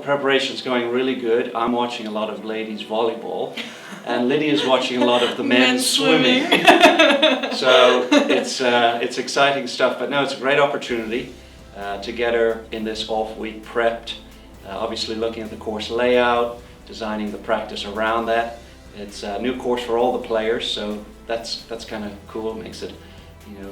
preparation's going really good. I'm watching a lot of ladies volleyball, and Lydia's watching a lot of the men's swimming. So it's exciting stuff, but no, it's a great opportunity to get her in this off week prepped. Obviously looking at the course layout, designing the practice around that. It's a new course for all the players, so that's kind of cool. Makes it,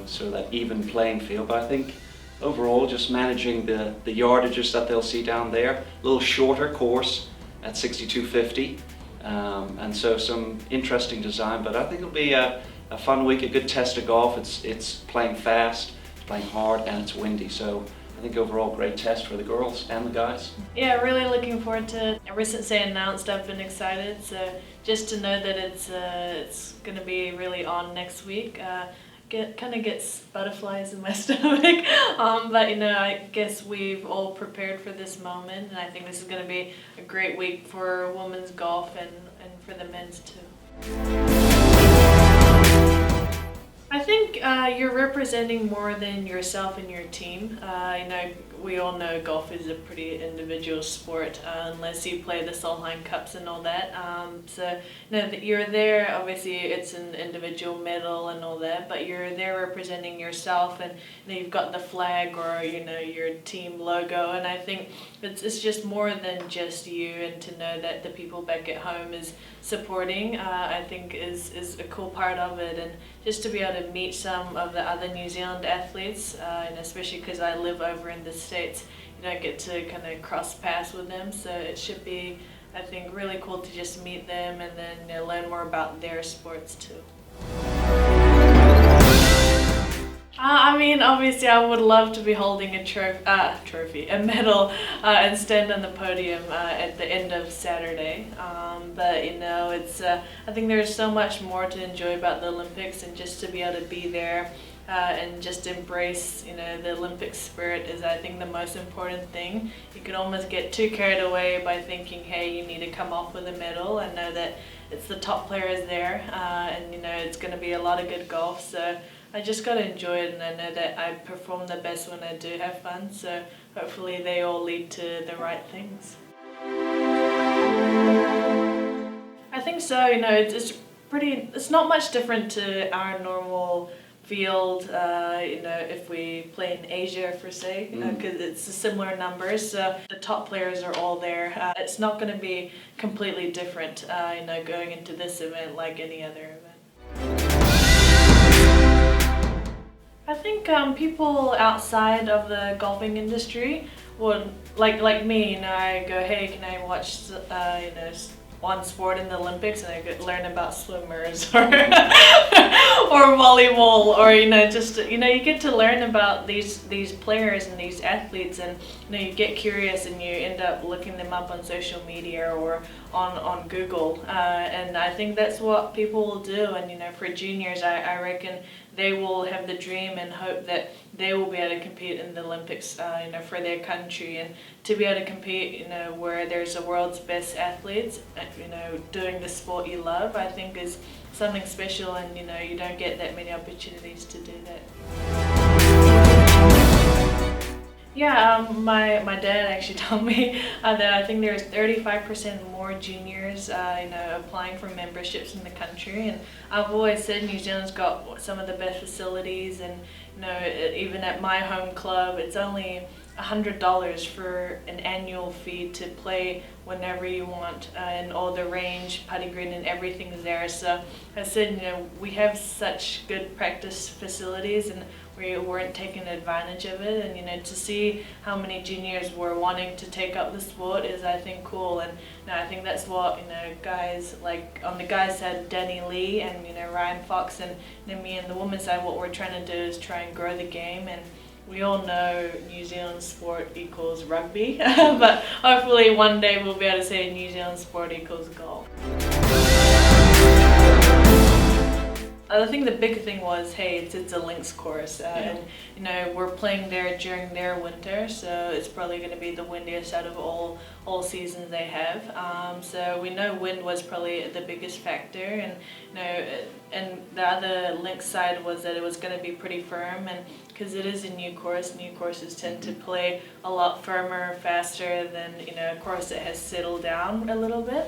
sort of that even playing field. But I think overall, just managing the yardages that they'll see down there. A little shorter course at 6250, and so some interesting design. But I think it'll be a fun week, a good test of golf. It's playing fast, it's playing hard, and it's windy. So I think overall great test for the girls and the guys. Yeah, really looking forward to it. Ever since they announced, I've been excited. So just to know that it's going to be really on next week. Kind of gets butterflies in my stomach, but I guess we've all prepared for this moment, and I think this is going to be a great week for women's golf and for the men's too. I think you're representing more than yourself and your team. We all know golf is a pretty individual sport unless you play the Solheim Cups and all that. So that you're there, obviously it's an individual medal and all that, but you're there representing yourself, and you've got the flag or your team logo, and I think it's just more than just you, and to know that the people back at home is supporting, I think is a cool part of it, and just to be able to meet some of the other New Zealand athletes, and especially because I live over in the States, you don't get to kind of cross paths with them, so it should be, I think, really cool to just meet them and then learn more about their sports too. Obviously I would love to be holding a medal, and stand on the podium at the end of Saturday. But it's I think there's so much more to enjoy about the Olympics, and just to be able to be there and just embrace the Olympic spirit is, I think, the most important thing. You can almost get too carried away by thinking, hey, you need to come off with a medal, and know that it's the top players there, and it's going to be a lot of good golf. So I just got to enjoy it, and I know that I perform the best when I do have fun, so hopefully they all lead to the right things. I think so, it's not much different to our normal field, if we play in Asia, for say, because it's similar numbers, so the top players are all there. It's not going to be completely different, going into this event like any other event. I think people outside of the golfing industry would, like me, I go, hey, can I watch, one sport in the Olympics, and I could learn about swimmers or or volleyball, or you get to learn about these players and these athletes, and you get curious and you end up looking them up on social media or on Google, and I think that's what people will do. And for juniors, I reckon they will have the dream and hope that they will be able to compete in the Olympics, for their country, and to be able to compete, where there's the world's best athletes, doing the sport you love, I think is something special, and you don't get that many opportunities to do that. Yeah, my dad actually told me that I think there's 35% more juniors, applying for memberships in the country, and I've always said New Zealand's got some of the best facilities, and even at my home club, it's only $100 for an annual fee to play whenever you want, and all the range, putting green, and everything's there. So I said, we have such good practice facilities, and we weren't taking advantage of it, and to see how many juniors were wanting to take up the sport is, I think, cool. And I think that's what guys like on the guys side, Danny Lee and Ryan Fox, and me on the women's side, what we're trying to do is try and grow the game. And we all know New Zealand sport equals rugby, but hopefully one day we'll be able to say New Zealand sport equals golf. I think the big thing was, hey, it's a links course, and you know we're playing there during their winter, so it's probably going to be the windiest out of all seasons they have. So we know wind was probably the biggest factor, and you know, and the other links side was that it was going to be pretty firm, and because it is a new courses tend to play a lot firmer, faster than you know a course that has settled down a little bit.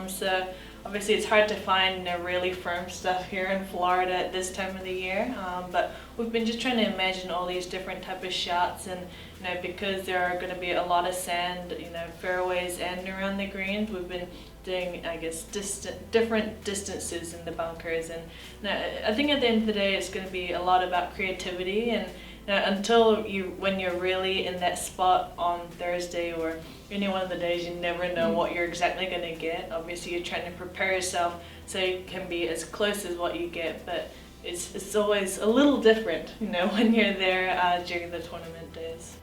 So. Obviously, it's hard to find really firm stuff here in Florida at this time of the year, but we've been just trying to imagine all these different type of shots, and you know because there are going to be a lot of sand, you know, fairways and around the greens, we've been doing, I guess, different distances in the bunkers, and you know, I think at the end of the day, it's going to be a lot about creativity, and you know, when you're really in that spot on Thursday or any one of the days, you never know what you're exactly going to get. Obviously, you're trying to prepare yourself so you can be as close as what you get, but it's always a little different, you know, when you're there during the tournament days.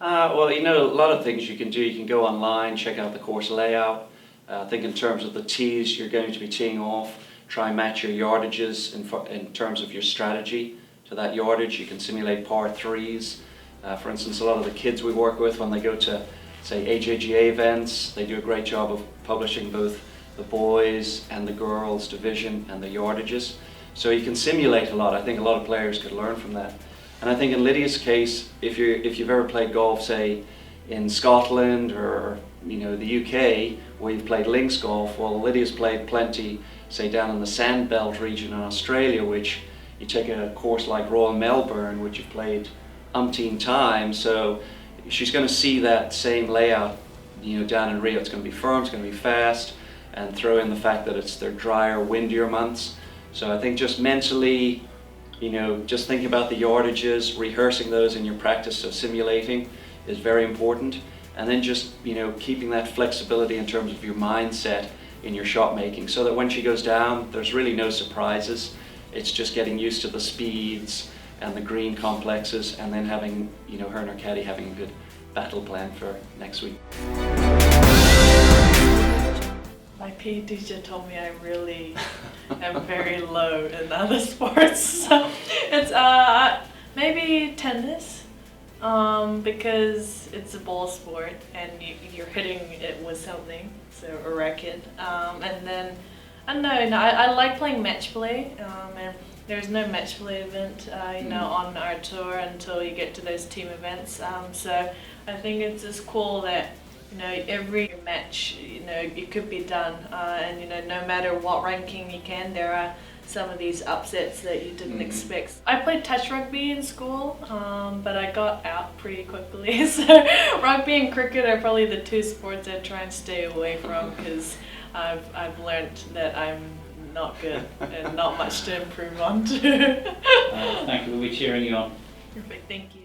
Well, you know, a lot of things you can do. You can go online, check out the course layout. I think in terms of the tees you're going to be teeing off, try and match your yardages in terms of your strategy to that yardage. You can simulate par threes. For instance, a lot of the kids we work with, when they go to, say, AJGA events, they do a great job of publishing both the boys and the girls division and the yardages. So you can simulate a lot. I think a lot of players could learn from that. And I think in Lydia's case, if you've ever played golf, say, in Scotland or you know the UK, where you've played links golf, well, Lydia's played plenty, say, down in the Sandbelt region in Australia, which you take a course like Royal Melbourne, which you've played umpteen times, so she's going to see that same layout, you know, down in Rio. It's going to be firm, it's going to be fast, and throw in the fact that it's their drier, windier months. So I think just mentally, you know, just thinking about the yardages, rehearsing those in your practice, so simulating is very important, and then just, you know, keeping that flexibility in terms of your mindset in your shot making, so that when she goes down, there's really no surprises. It's just getting used to the speeds and the green complexes, and then having, you know, her and her caddy having a good battle plan for next week. My PE teacher told me I really am very low in other sports, so it's maybe tennis, because it's a ball sport and you're hitting it with something, so a racket, and then I don't know, I like playing match play, and there's no match play event, you know, on our tour until you get to those team events. So I think it's just cool that, you know, every match, you know, it could be done, and you know, no matter what ranking you can, there are some of these upsets that you didn't expect. I played touch rugby in school, but I got out pretty quickly. So rugby and cricket are probably the two sports I try and stay away from, because I've learned that I'm not good and not much to improve on too. Thank you. We'll be cheering you on. Perfect, thank you.